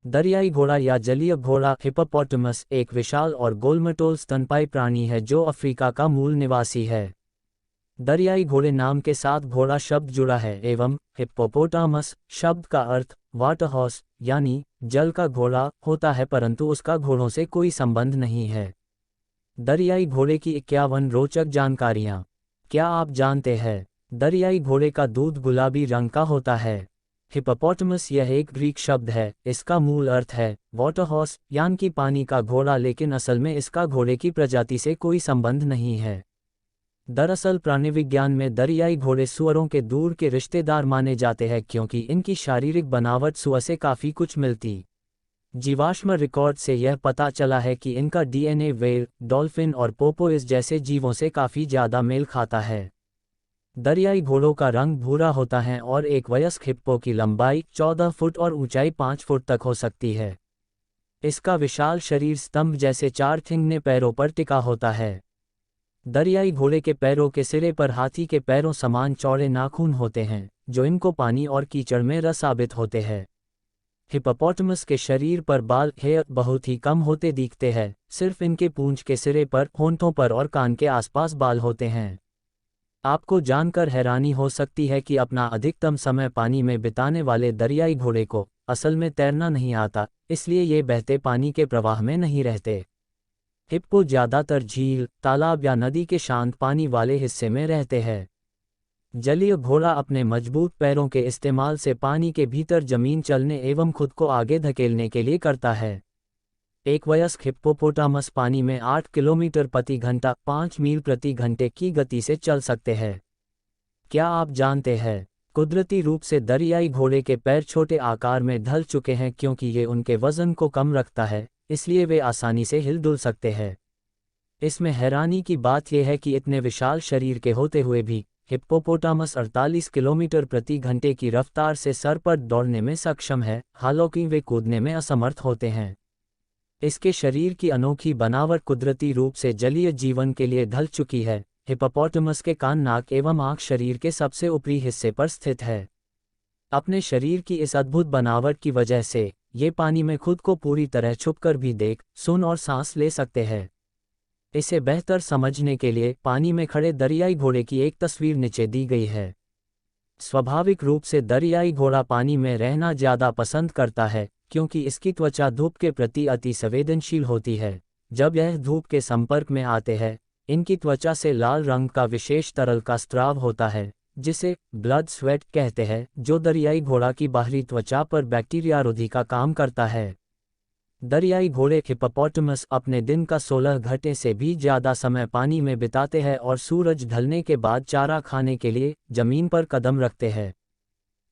दरियाई घोड़ा या जलीय घोड़ा हिप्पोपोटामस एक विशाल और गोलमटोल स्तनपायी प्राणी है जो अफ्रीका का मूल निवासी है। दरियाई घोड़े नाम के साथ घोड़ा शब्द जुड़ा है एवं हिप्पोपोटामस शब्द का अर्थ वाटर हॉर्स यानी जल का घोड़ा होता है, परंतु उसका घोड़ों से कोई संबंध नहीं है। दरियाई घोड़े की 51 रोचक जानकारियाँ। क्या आप जानते हैं दरियाई घोड़े का दूध गुलाबी रंग का होता है? हिप्पोपोटामस यह एक ग्रीक शब्द है, इसका मूल अर्थ है वाटर हॉर्स यानी कि पानी का घोड़ा, लेकिन असल में इसका घोड़े की प्रजाति से कोई संबंध नहीं है। दरअसल प्राणिविज्ञान में दरियाई घोड़े सुअरों के दूर के रिश्तेदार माने जाते हैं क्योंकि इनकी शारीरिक बनावट सुअर से काफ़ी कुछ मिलती। जीवाश्म रिकॉर्ड से यह पता चला है कि इनका डीएनए व्हेल, डॉल्फिन और पोर्पोइस जैसे जीवों से काफ़ी ज़्यादा मेल खाता है। दरियाई घोड़ों का रंग भूरा होता है और एक वयस्क हिप्पो की लंबाई 14 फुट और ऊंचाई 5 फुट तक हो सकती है। इसका विशाल शरीर स्तंभ जैसे 4 ठिंगने पैरों पर टिका होता है। दरियाई घोड़े के पैरों के सिरे पर हाथी के पैरों समान चौड़े नाखून होते हैं जो इनको पानी और कीचड़ में रस साबित होते हैं। हिप्पोपोटामस के शरीर पर बाल हेयर बहुत ही कम होते दिखते हैं, सिर्फ इनके पूंछ के सिरे पर, होंठों पर और कान के आसपास बाल होते हैं। आपको जानकर हैरानी हो सकती है कि अपना अधिकतम समय पानी में बिताने वाले दरियाई घोड़े को असल में तैरना नहीं आता, इसलिए ये बहते पानी के प्रवाह में नहीं रहते। हिप्पो ज़्यादातर झील, तालाब या नदी के शांत पानी वाले हिस्से में रहते हैं। जलीय घोड़ा अपने मजबूत पैरों के इस्तेमाल से पानी के भीतर जमीन चलने एवं खुद को आगे धकेलने के लिए करता है। एक वयस्क हिप्पोपोटामस पानी में 8 किलोमीटर प्रति घंटा 5 मील प्रति घंटे की गति से चल सकते हैं। क्या आप जानते हैं कुदरती रूप से दरियाई घोड़े के पैर छोटे आकार में ढल चुके हैं क्योंकि ये उनके वजन को कम रखता है, इसलिए वे आसानी से हिल-डुल सकते हैं। इसमें हैरानी की बात यह है कि इतने विशाल शरीर के होते हुए भी हिप्पोपोटामस 48 किलोमीटर प्रति घंटे की रफ्तार से सर पर दौड़ने में सक्षम है, हालांकि वे कूदने में असमर्थ होते हैं। इसके शरीर की अनोखी बनावट कुदरती रूप से जलीय जीवन के लिए ढल चुकी है। हिप्पोपोटामस के कान, नाक एवं आँख शरीर के सबसे ऊपरी हिस्से पर स्थित है। अपने शरीर की इस अद्भुत बनावट की वजह से ये पानी में खुद को पूरी तरह छुपकर भी देख, सुन और सांस ले सकते हैं। इसे बेहतर समझने के लिए पानी में खड़े दरियाई घोड़े की एक तस्वीर नीचे दी गई है। स्वाभाविक रूप से दरियाई घोड़ा पानी में रहना ज़्यादा पसंद करता है क्योंकि इसकी त्वचा धूप के प्रति अति संवेदनशील होती है। जब यह धूप के संपर्क में आते हैं, इनकी त्वचा से लाल रंग का विशेष तरल का स्त्राव होता है जिसे ब्लड स्वेट कहते हैं, जो दरियाई घोड़ा की बाहरी त्वचा पर बैक्टीरिया रोधी का काम करता है। दरियाई घोड़े हिप्पोपोटामस अपने दिन का 16 घंटे से भी ज़्यादा समय पानी में बिताते हैं और सूरज ढलने के बाद चारा खाने के लिए ज़मीन पर कदम रखते हैं।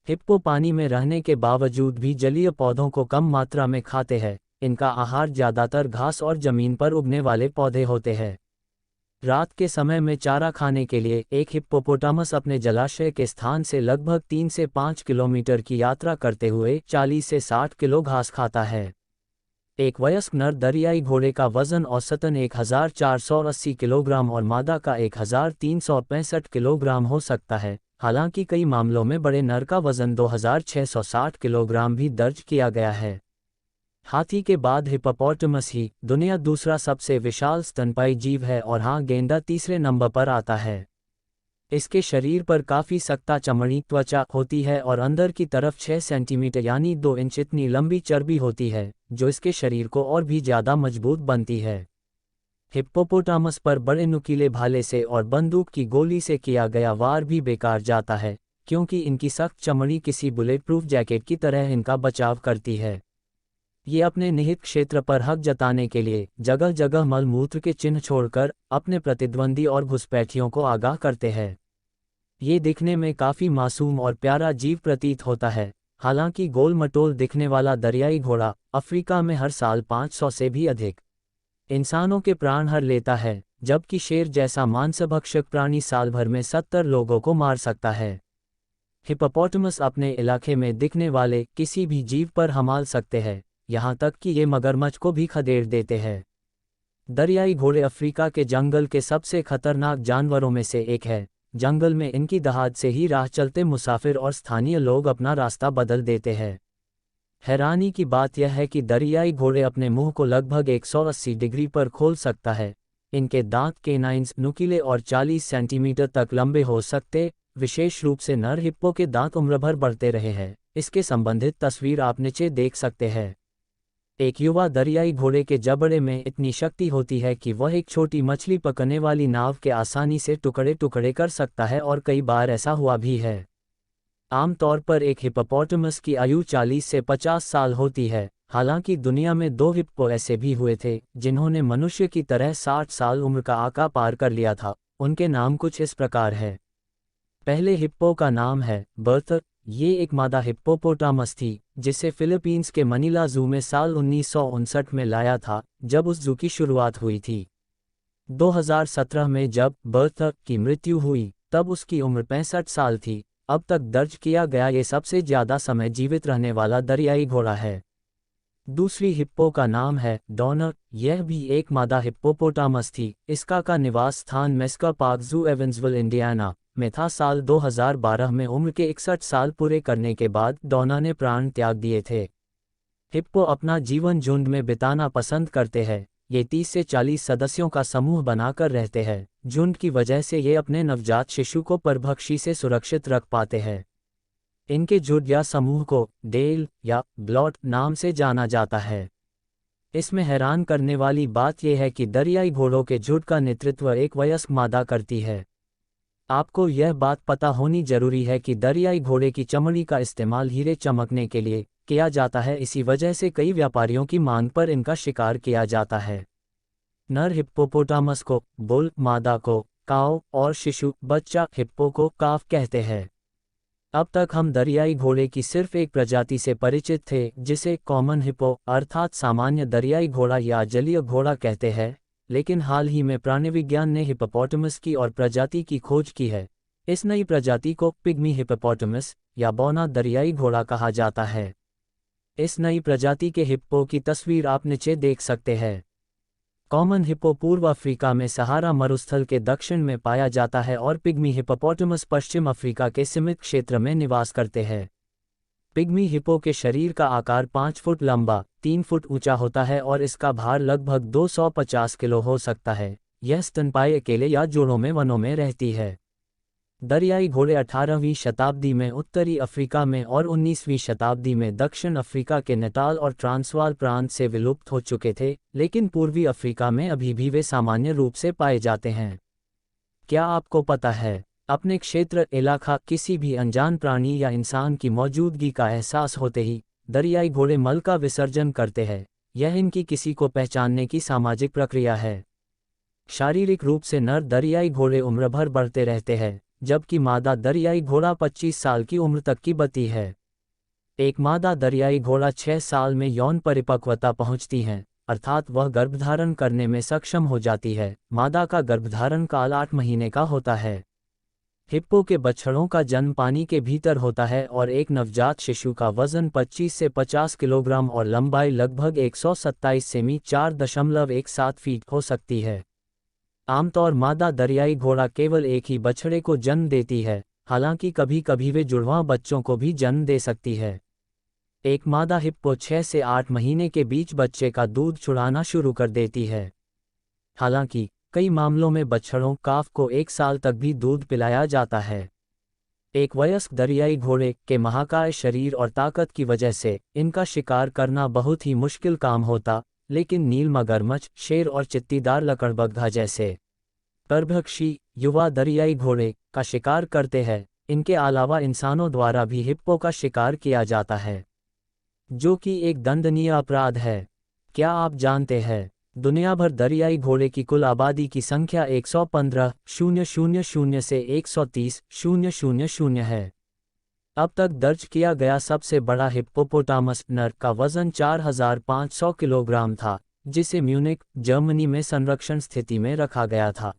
हिप्पो पानी में रहने के बावजूद भी जलीय पौधों को कम मात्रा में खाते हैं। इनका आहार ज़्यादातर घास और ज़मीन पर उगने वाले पौधे होते हैं। रात के समय में चारा खाने के लिए एक हिप्पोपोटामस अपने जलाशय के स्थान से लगभग 3 से 5 किलोमीटर की यात्रा करते हुए 40 से 60 किलो घास खाता है। एक वयस्क नर दरियाई घोड़े का वजन औसतन 1480 किलोग्राम और मादा का 1365 किलोग्राम हो सकता है, हालांकि कई मामलों में बड़े नर का वजन 2660 किलोग्राम भी दर्ज किया गया है। हाथी के बाद हिप्पोपोटामस ही दुनिया दूसरा सबसे विशाल स्तनपायी जीव है और हाँ, गेंडा तीसरे नंबर पर आता है। इसके शरीर पर काफ़ी सख्त चमड़ी त्वचा होती है और अंदर की तरफ 6 सेंटीमीटर यानी 2 इंच इतनी लंबी चर्बी होती है जो इसके शरीर को और भी ज़्यादा मजबूत बनती है। हिप्पोपोटामस पर बड़े नुकीले भाले से और बंदूक की गोली से किया गया वार भी बेकार जाता है क्योंकि इनकी सख्त चमड़ी किसी बुलेट प्रूफ जैकेट की तरह इनका बचाव करती है। ये अपने निहित क्षेत्र पर हक जताने के लिए जगह जगह मलमूत्र के चिन्ह छोड़कर अपने प्रतिद्वंदी और घुसपैठियों को आगाह करते हैं। ये दिखने में काफ़ी मासूम और प्यारा जीव प्रतीत होता है। हालांकि गोल मटोल दिखने वाला दरियाई घोड़ा अफ्रीका में हर साल 500 से भी अधिक इंसानों के प्राण हर लेता है, जबकि शेर जैसा मांसभक्षक प्राणी साल भर में 70 लोगों को मार सकता है। हिप्पोपोटामस अपने इलाके में दिखने वाले किसी भी जीव पर हमला सकते हैं, यहाँ तक कि ये मगरमच्छ को भी खदेड़ देते हैं। दरियाई घोड़े अफ्रीका के जंगल के सबसे खतरनाक जानवरों में से एक है। जंगल में इनकी दहाड़ से ही राह चलते मुसाफिर और स्थानीय लोग अपना रास्ता बदल देते हैं। हैरानी की बात यह है कि दरियाई घोड़े अपने मुंह को लगभग 180 डिग्री पर खोल सकता है। इनके दांत केनाइन्स नुकीले और 40 सेंटीमीटर तक लंबे हो सकते। विशेष रूप से नर हिप्पो के दांत उम्र भर बढ़ते रहे हैं। इसके संबंधित तस्वीर आप नीचे देख सकते हैं। एक युवा दरियाई घोड़े के जबड़े में इतनी शक्ति होती है कि वह एक छोटी मछली पकड़ने वाली नाव के आसानी से टुकड़े टुकड़े कर सकता है, और कई बार ऐसा हुआ भी है। आमतौर पर एक हिप्पोपोटामस की आयु 40 से 50 साल होती है। हालांकि दुनिया में 2 हिप्पो ऐसे भी हुए थे जिन्होंने मनुष्य की तरह 60 साल उम्र का आका पार कर लिया था। उनके नाम कुछ इस प्रकार है। पहले हिप्पो का नाम है बर्थ। ये एक मादा हिप्पोपोटामस थी जिसे फिलीपींस के मनीला जू में साल 1959 में लाया था, जब उस जू की शुरुआत हुई थी। 2017 में जब बर्थ की मृत्यु हुई तब उसकी उम्र 65 साल थी। अब तक दर्ज किया गया ये सबसे ज्यादा समय जीवित रहने वाला दरियाई घोड़ा है। दूसरी हिप्पो का नाम है डॉनर। यह भी एक मादा हिप्पोपोटामस थी। इसका का निवास स्थान मेस्का पार्क जू एवंसविल इंडियाना में था। साल 2012 में उम्र के 61 साल पूरे करने के बाद डॉना ने प्राण त्याग दिए थे। हिप्पो अपना जीवन झुंड में बिताना पसंद करते हैं। ये 30 से 40 सदस्यों का समूह बनाकर रहते हैं। झुंड की वजह से ये अपने नवजात शिशु को परभक्षी से सुरक्षित रख पाते हैं। इनके झुंड या समूह को डेल या ब्लॉट नाम से जाना जाता है। इसमें हैरान करने वाली बात यह है कि दरियाई घोड़ों के झुंड का नेतृत्व एक वयस्क मादा करती है। आपको यह बात पता होनी जरूरी है कि दरियाई घोड़े की चमड़ी का इस्तेमाल हीरे चमकने के लिए किया जाता है। इसी वजह से कई व्यापारियों की मांग पर इनका शिकार किया जाता है। नर हिप्पोपोटामस को बुल, मादा को काओ और शिशु बच्चा हिप्पो को काफ कहते हैं। अब तक हम दरियाई घोड़े की सिर्फ एक प्रजाति से परिचित थे जिसे कॉमन हिप्पो अर्थात सामान्य दरियाई घोड़ा या जलीय घोड़ा कहते हैं, लेकिन हाल ही में प्राणिविज्ञान ने हिप्पोपोटामस की और प्रजाति की खोज की है। इस नई प्रजाति को पिग्मी हिप्पोपोटामस या बौना दरियाई घोड़ा कहा जाता है। इस नई प्रजाति के हिप्पो की तस्वीर आप नीचे देख सकते हैं। कॉमन हिप्पो पूर्व अफ्रीका में सहारा मरुस्थल के दक्षिण में पाया जाता है और पिग्मी हिप्पोपोटामस पश्चिम अफ्रीका के सीमित क्षेत्र में निवास करते हैं। पिग्मी हिप्पो के शरीर का आकार 5 फुट लंबा, 3 फुट ऊंचा होता है और इसका भार लगभग 250 किलो हो सकता है। यह स्तनपायी अकेले या जोड़ों में वनों में रहती है। दरियाई घोड़े 18वीं शताब्दी में उत्तरी अफ्रीका में और 19वीं शताब्दी में दक्षिण अफ्रीका के नेटाल और ट्रांसवाल प्रांत से विलुप्त हो चुके थे, लेकिन पूर्वी अफ्रीका में अभी भी वे सामान्य रूप से पाए जाते हैं। क्या आपको पता है, अपने क्षेत्र इलाका किसी भी अनजान प्राणी या इंसान की मौजूदगी का एहसास होते ही दरियाई घोड़े मल का विसर्जन करते हैं। यह इनकी किसी को पहचानने की सामाजिक प्रक्रिया है। शारीरिक रूप से नर दरियाई घोड़े उम्र भर बढ़ते रहते हैं, जबकि मादा दरियाई घोड़ा 25 साल की उम्र तक की बती है। एक मादा दरियाई घोड़ा 6 साल में यौन परिपक्वता पहुंचती है, अर्थात वह गर्भधारण करने में सक्षम हो जाती है। मादा का गर्भधारण काल 8 महीने का होता है। हिप्पो के बछड़ों का जन्म पानी के भीतर होता है और एक नवजात शिशु का वजन 25 से 50 किलोग्राम और लंबाई लगभग 127 सेमी 4.17 फीट हो सकती है। आमतौर मादा दरियाई घोड़ा केवल एक ही बछड़े को जन्म देती है, हालांकि कभी कभी वे जुड़वां बच्चों को भी जन्म दे सकती है। एक मादा हिप्पो 6 से 8 महीने के बीच बच्चे का दूध छुड़ाना शुरू कर देती है। हालांकि कई मामलों में बछड़ों काफ को 1 साल तक भी दूध पिलाया जाता है। एक वयस्क दरियाई घोड़े के महाकाय शरीर और ताकत की वजह से इनका शिकार करना बहुत ही मुश्किल काम होता, लेकिन नील मगरमच्छ, शेर और चित्तीदार लकड़बग्घा जैसे परभक्षी युवा दरियाई घोड़े का शिकार करते हैं। इनके अलावा इंसानों द्वारा भी हिप्पो का शिकार किया जाता है, जो कि एक दंडनीय अपराध है। क्या आप जानते हैं, दुनिया भर दरियाई घोड़े की कुल आबादी की संख्या 115,000 से 130,000 है। अब तक दर्ज किया गया सबसे बड़ा हिप्पोपोटामस नर का वजन 4,500 किलोग्राम था, जिसे म्यूनिक, जर्मनी में संरक्षण स्थिति में रखा गया था।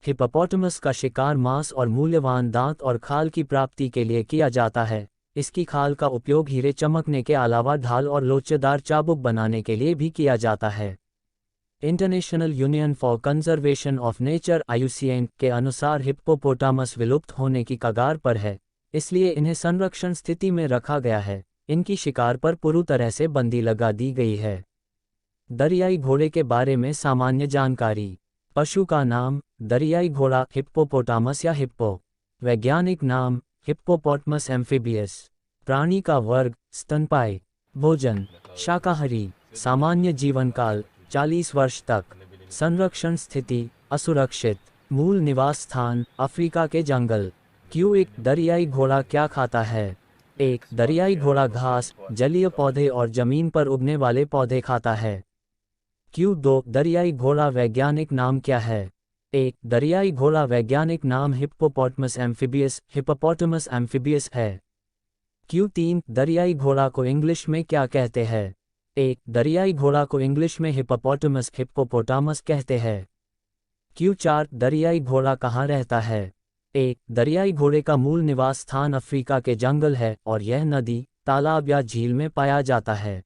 हिप्पोपोटामस का शिकार मांस और मूल्यवान दांत और खाल की प्राप्ति के लिए किया जाता है। इसकी खाल का उपयोग हीरे चमकने के अलावा ढाल और लोचेदार चाबुक बनाने के लिए भी किया जाता है। International union for conservation of nature (IUCN) के अनुसार हिप्पोपोटामस विलुप्त होने की कगार पर है, इसलिए इन्हें संरक्षण स्थिति में रखा गया है। इनकी शिकार पर पूरी तरह से बंदी लगा दी गई है। दरियाई घोड़े के बारे में सामान्य जानकारी। पशु का नाम दरियाई घोड़ा हिप्पोपोटामस या हिप्पो। वैज्ञानिक नाम हिप्पोपोटामस एम्फीबियस। प्राणी का वर्ग स्तनपायी। भोजन शाकाहारी। सामान्य जीवन काल 40 वर्ष तक। संरक्षण स्थिति असुरक्षित। मूल निवास स्थान अफ्रीका के जंगल। Q1 दरियाई घोड़ा क्या खाता है? 1. दरियाई घोड़ा घास, जलीय पौधे और जमीन पर उगने वाले पौधे खाता है। Q2 दरियाई घोड़ा वैज्ञानिक नाम क्या है? 1. दरियाई घोड़ा वैज्ञानिक नाम हिप्पोपोटामस एम्फीबियस है। Q3 दरियाई घोड़ा को इंग्लिश में क्या कहते हैं? 1. दरियाई घोड़ा को इंग्लिश में हिप्पोपोटामस कहते हैं। Q4 दरियाई घोड़ा कहाँ रहता है? 1. दरियाई घोड़े का मूल निवास स्थान अफ्रीका के जंगल है और यह नदी, तालाब या झील में पाया जाता है।